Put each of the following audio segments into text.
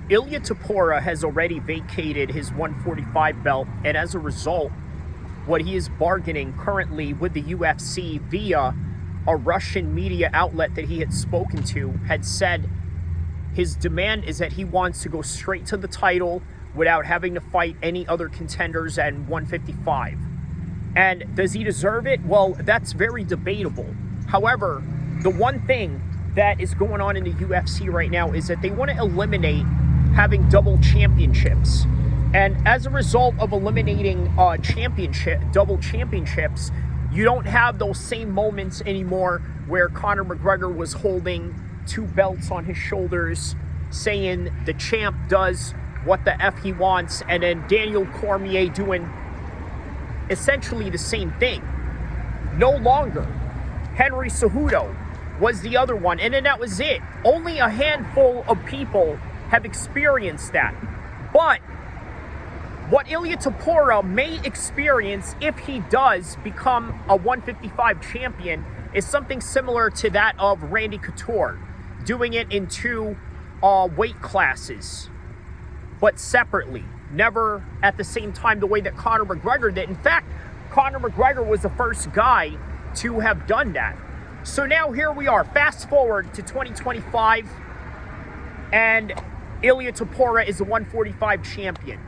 Ilya Topuria has already vacated his 145 belt, and as a result, what he is bargaining currently with the UFC via a Russian media outlet that he had spoken to had said his demand is that he wants to go straight to the title without having to fight any other contenders at 155. And does he deserve it? Well, that's very debatable. However, the one thing that is going on in the UFC right now is that they want to eliminate having double championships. And as a result of eliminating double championships, you don't have those same moments anymore where Conor McGregor was holding two belts on his shoulders, saying the champ does what the F he wants, and then Daniel Cormier doing essentially the same thing. No longer. Henry Cejudo was the other one, and then that was it. Only a handful of people have experienced that. But what Ilya Topuria may experience if he does become a 155 champion is something similar to that of Randy Couture, doing it in two weight classes, but separately, never at the same time the way that Conor McGregor did. In fact, Conor McGregor was the first guy to have done that. So now here we are, fast forward to 2025, and Ilya Topuria is the 145 champion.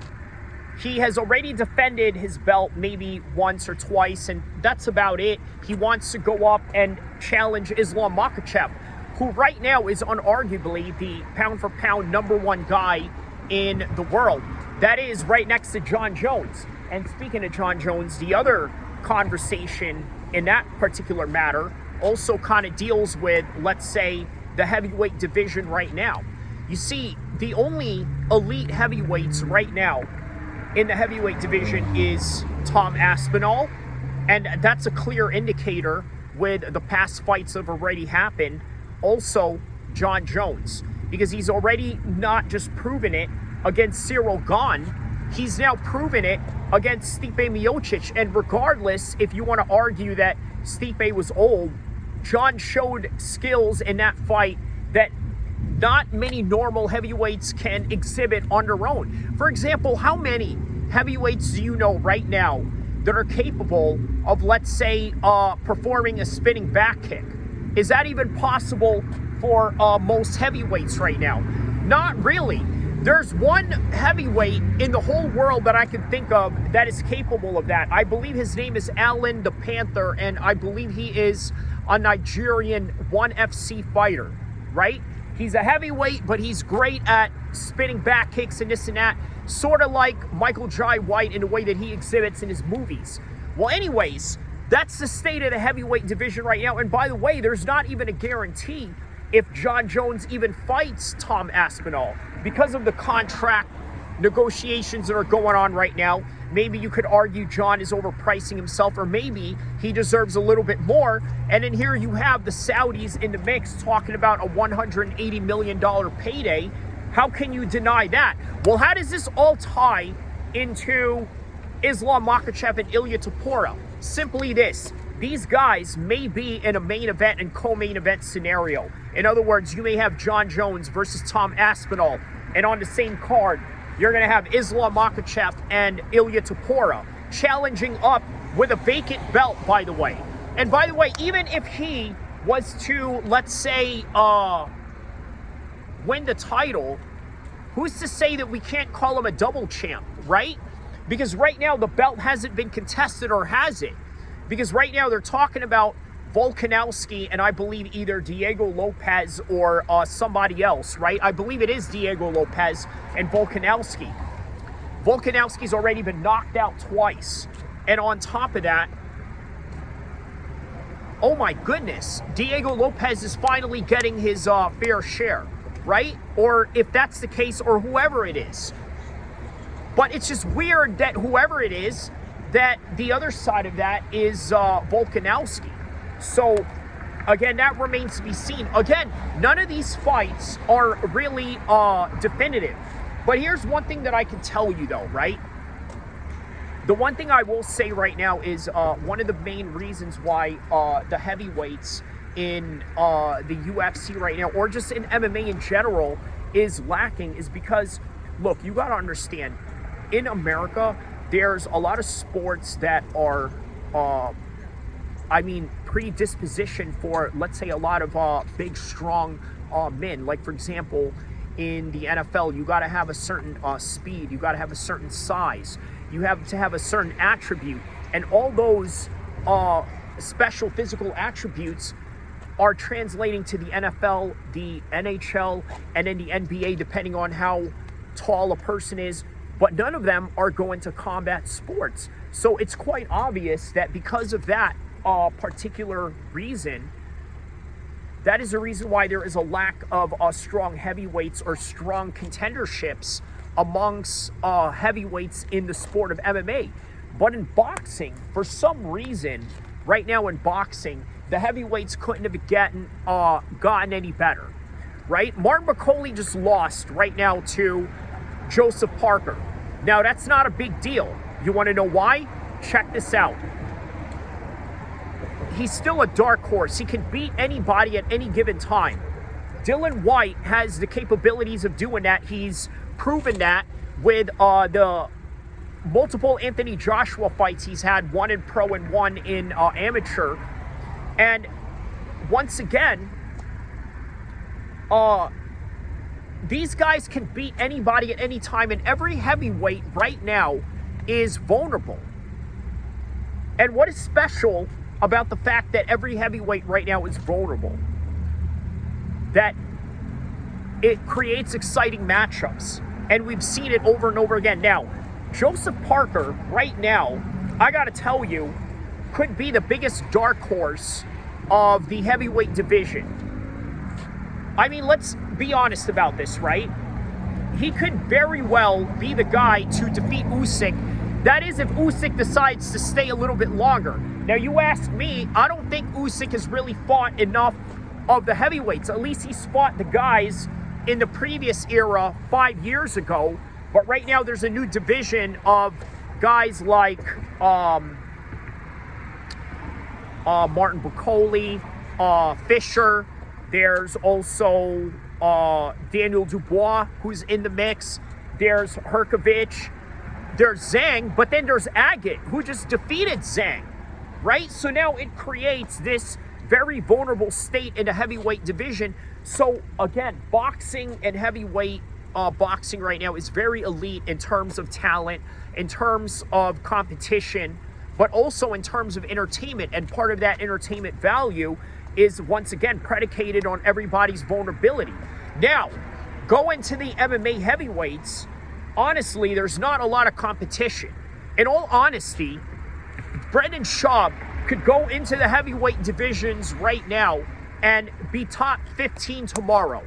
He has already defended his belt maybe once or twice, and that's about it. He wants to go up and challenge Islam Makhachev, who right now is unarguably the pound-for-pound #1 guy in the world. That is right next to Jon Jones. And speaking of Jon Jones, the other conversation in that particular matter also kind of deals with, let's say, the heavyweight division right now. You see, the only elite heavyweights right now in the heavyweight division is Tom Aspinall, and that's a clear indicator with the past fights that have already happened. Also, Jon Jones, because he's already not just proven it against Cyril Gane, he's now proven it against Stipe Miocic. And regardless, if you want to argue that Stipe was old, Jon showed skills in that fight that not many normal heavyweights can exhibit on their own. For example, how many heavyweights do you know right now that are capable of, let's say, performing a spinning back kick? Is that even possible for most heavyweights right now? Not really. There's one heavyweight in the whole world that I can think of that is capable of that. I believe his name is Alan the Panther, and I believe he is a Nigerian ONE FC fighter, right? He's a heavyweight, but he's great at spinning back kicks and this and that, sort of like Michael Jai White in the way that he exhibits in his movies. Well, anyways, that's the state of the heavyweight division right now. And by the way, there's not even a guarantee if Jon Jones even fights Tom Aspinall because of the contract negotiations that are going on right now. Maybe you could argue Jon is overpricing himself, or maybe he deserves a little bit more. And then here you have the Saudis in the mix talking about a $180 million payday. How can you deny that? Well, how does this all tie into Islam Makhachev and Ilya Topuria? Simply this: these guys may be in a main event and co-main event scenario. In other words, you may have Jon Jones versus Tom Aspinall, and on the same card, you're going to have Islam Makhachev and Ilya Topuria challenging up with a vacant belt, by the way. And by the way, even if he was to, let's say, win the title, who's to say that we can't call him a double champ, right? Because right now the belt hasn't been contested, or has it? Because right now they're talking about Volkanovski and I believe either Diego Lopez or somebody else, right? I believe it is Diego Lopez and Volkanovski. Volkanovski's already been knocked out twice. And on top of that, oh my goodness, Diego Lopez is finally getting his fair share, right? Or if that's the case, or whoever it is. But it's just weird that whoever it is, that the other side of that is Volkanovski. So, again, that remains to be seen. Again, none of these fights are really definitive. But here's one thing that I can tell you, though, right? The one thing I will say right now is one of the main reasons why the heavyweights in the UFC right now, or just in MMA in general, is lacking is because, look, you got to understand, in America, there's a lot of sports that are, predisposition for, let's say, a lot of big, strong men. Like, for example, in the NFL, you got to have a certain speed, you got to have a certain size, you have to have a certain attribute, and all those special physical attributes are translating to the NFL, the NHL, and then the NBA, depending on how tall a person is, but none of them are going to combat sports. So it's quite obvious that because of that particular reason, that is the reason why there is a lack of strong heavyweights or strong contenderships amongst heavyweights in the sport of MMA. But in boxing, for some reason, right now in boxing, the heavyweights couldn't have gotten any better, right? Martin McCauley just lost right now to Joseph Parker. Now, that's not a big deal. You want to know why? Check this out. He's still a dark horse. He can beat anybody at any given time. Dylan White has the capabilities of doing that. He's proven that with the multiple Anthony Joshua fights he's had, one in pro and one in amateur. And once again, these guys can beat anybody at any time, and every heavyweight right now is vulnerable. And what is special about the fact that every heavyweight right now is vulnerable? That it creates exciting matchups. And we've seen it over and over again. Now, Joseph Parker, right now, I gotta tell you, could be the biggest dark horse of the heavyweight division. I mean, let's be honest about this, right? He could very well be the guy to defeat Usyk. That is, if Usyk decides to stay a little bit longer. Now, you ask me, I don't think Usyk has really fought enough of the heavyweights. At least he's fought the guys in the previous era 5 years ago. But right now, there's a new division of guys like Martin Bucoli, Fisher. There's also Daniel Dubois, who's in the mix. There's Herkovich. There's Zhang, but then there's Agate, who just defeated Zhang, right? So now it creates this very vulnerable state in the heavyweight division. So again, boxing and heavyweight boxing right now is very elite in terms of talent, in terms of competition, but also in terms of entertainment. And part of that entertainment value is, once again, predicated on everybody's vulnerability. Now, going to the MMA heavyweights, honestly, there's not a lot of competition. In all honesty, Brendan Schaub could go into the heavyweight divisions right now and be top 15 tomorrow.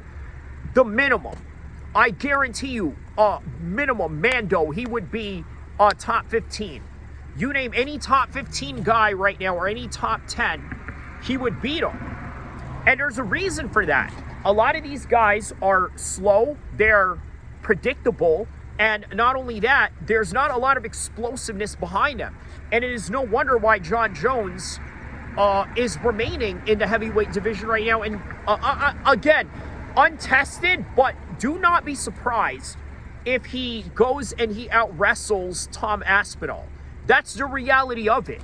The minimum. I guarantee you, minimum, Mando, he would be top 15. You name any top 15 guy right now or any top 10, he would beat him. And there's a reason for that. A lot of these guys are slow, they're predictable, and not only that, there's not a lot of explosiveness behind them. And it is no wonder why Jon Jones is remaining in the heavyweight division right now. And again, untested, but do not be surprised if he goes and he out-wrestles Tom Aspinall. That's the reality of it.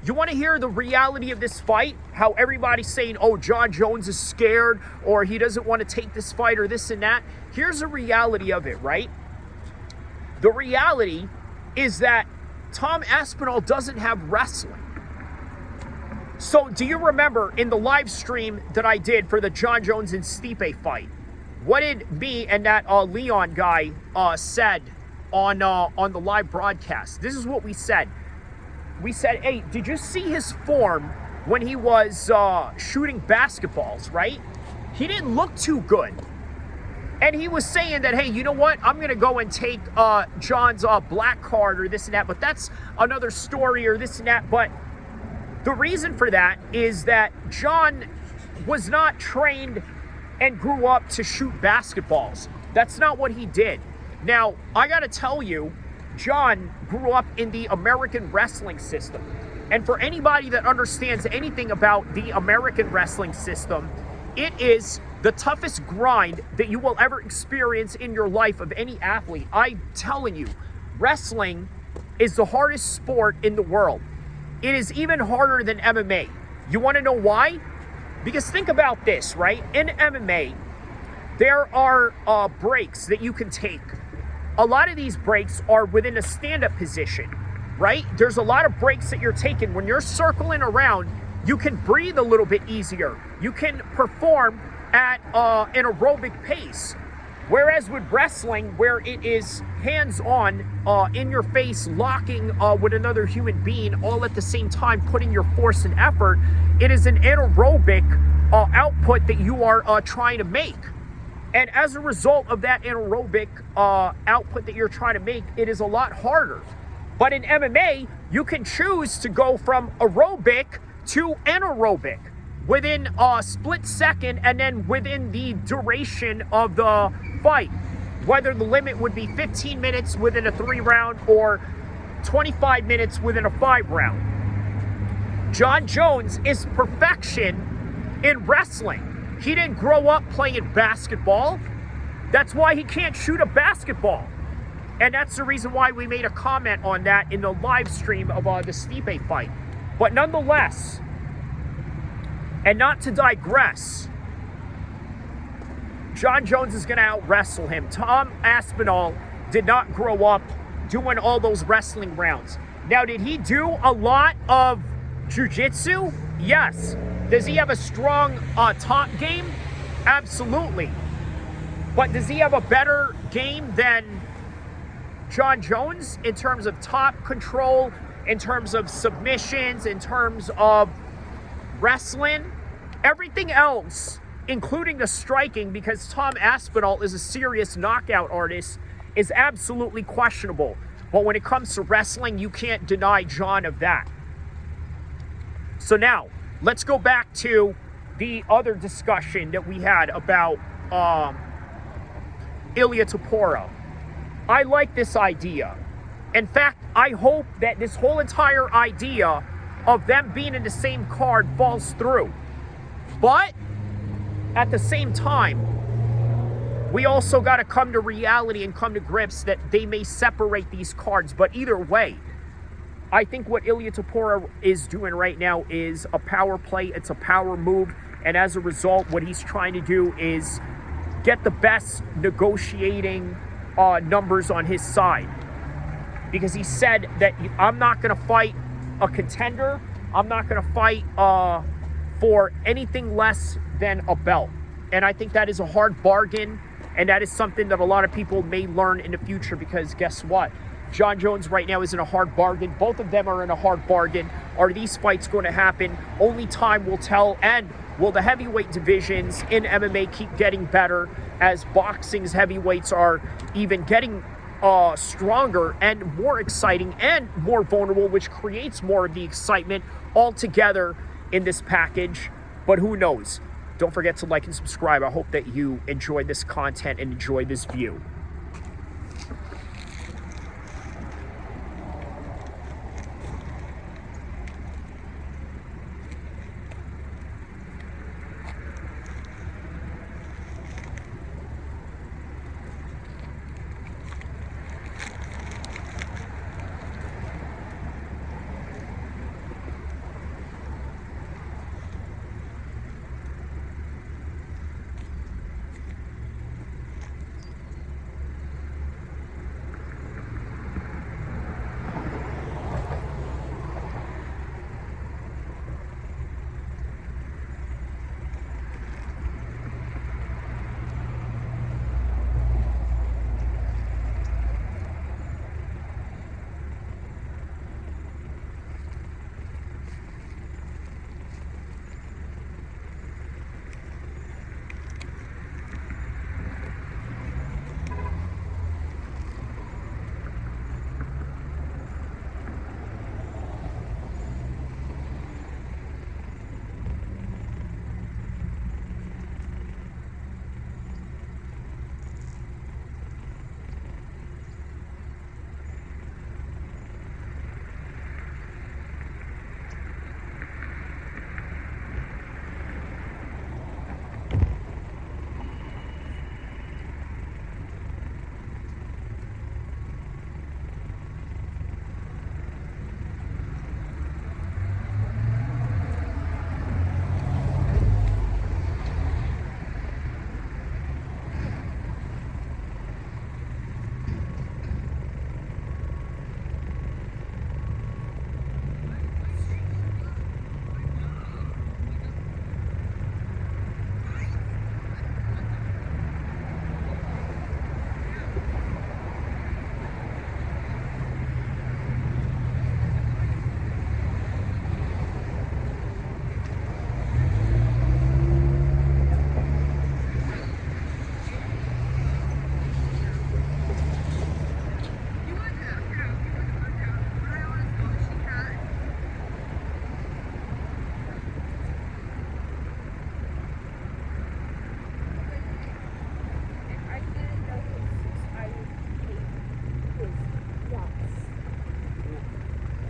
You want to hear the reality of this fight? How everybody's saying, oh, Jon Jones is scared, or he doesn't want to take this fight, or this and that. Here's the reality of it, right? The reality is that Tom Aspinall doesn't have wrestling. So do you remember in the live stream that I did for the Jon Jones and Stipe fight, what did me and that Leon guy said on the live broadcast? This is what we said. We said, hey, did you see his form when he was shooting basketballs, right? He didn't look too good. And he was saying that, hey, you know what? I'm going to go and take John's black card or this and that. But that's another story or this and that. But the reason for that is that Jon was not trained and grew up to shoot basketballs. That's not what he did. Now, I got to tell you, Jon grew up in the American wrestling system. And for anybody that understands anything about the American wrestling system, it is the toughest grind that you will ever experience in your life of any athlete. I'm telling you, wrestling is the hardest sport in the world. It is even harder than MMA. You want to know why? Because think about this, right? In MMA, there are breaks that you can take. A lot of these breaks are within a stand-up position, right? There's a lot of breaks that you're taking. When you're circling around, you can breathe a little bit easier. You can perform at an aerobic pace. Whereas with wrestling, where it is hands-on, in your face, locking with another human being, all at the same time, putting your force and effort, it is an anaerobic output that you are trying to make. And as a result of that anaerobic output that you're trying to make, it is a lot harder. But in MMA, you can choose to go from aerobic to anaerobic within a split second, and then within the duration of the fight. Whether the limit would be 15 minutes within a 3-round or 25 minutes within a 5-round. Jon Jones is perfection in wrestling. He didn't grow up playing basketball. That's why he can't shoot a basketball. And that's the reason why we made a comment on that in the live stream of the Stipe fight. But nonetheless, and not to digress, Jon Jones is going to out-wrestle him. Tom Aspinall did not grow up doing all those wrestling rounds. Now, did he do a lot of jiu-jitsu? Yes. Does he have a strong top game? Absolutely. But does he have a better game than Jon Jones in terms of top control, in terms of submissions, in terms of wrestling? Everything else, including the striking, because Tom Aspinall is a serious knockout artist, is absolutely questionable. But when it comes to wrestling, you can't deny Jon of that. So now, let's go back to the other discussion that we had about Ilia Topuria. I like this idea. In fact, I hope that this whole entire idea of them being in the same card falls through. But at the same time, we also got to come to reality and come to grips that they may separate these cards. But either way, I think what Ilia Topuria is doing right now is a power play. It's a power move. And as a result, what he's trying to do is get the best negotiating numbers on his side. Because he said that I'm not going to fight a contender. I'm not going to fight for anything less than a belt. And I think that is a hard bargain. And that is something that a lot of people may learn in the future, because guess what? Jon Jones right now is in a hard bargain. Both of them are in a hard bargain. Are these fights going to happen? Only time will tell. And will the heavyweight divisions in MMA keep getting better as boxing's heavyweights are even getting stronger and more exciting and more vulnerable, which creates more of the excitement altogether in this package? But who knows? Don't forget to like and subscribe. I hope that you enjoyed this content and enjoyed this view.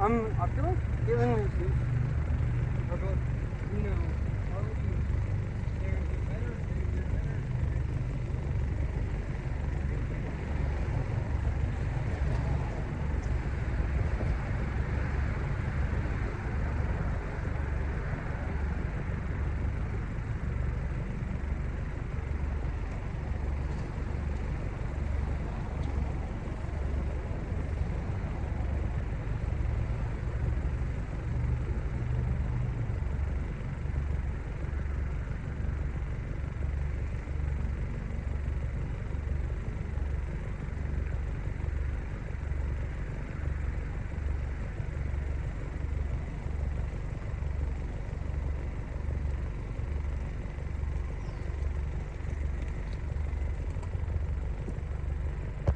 I feel like feeling my feet.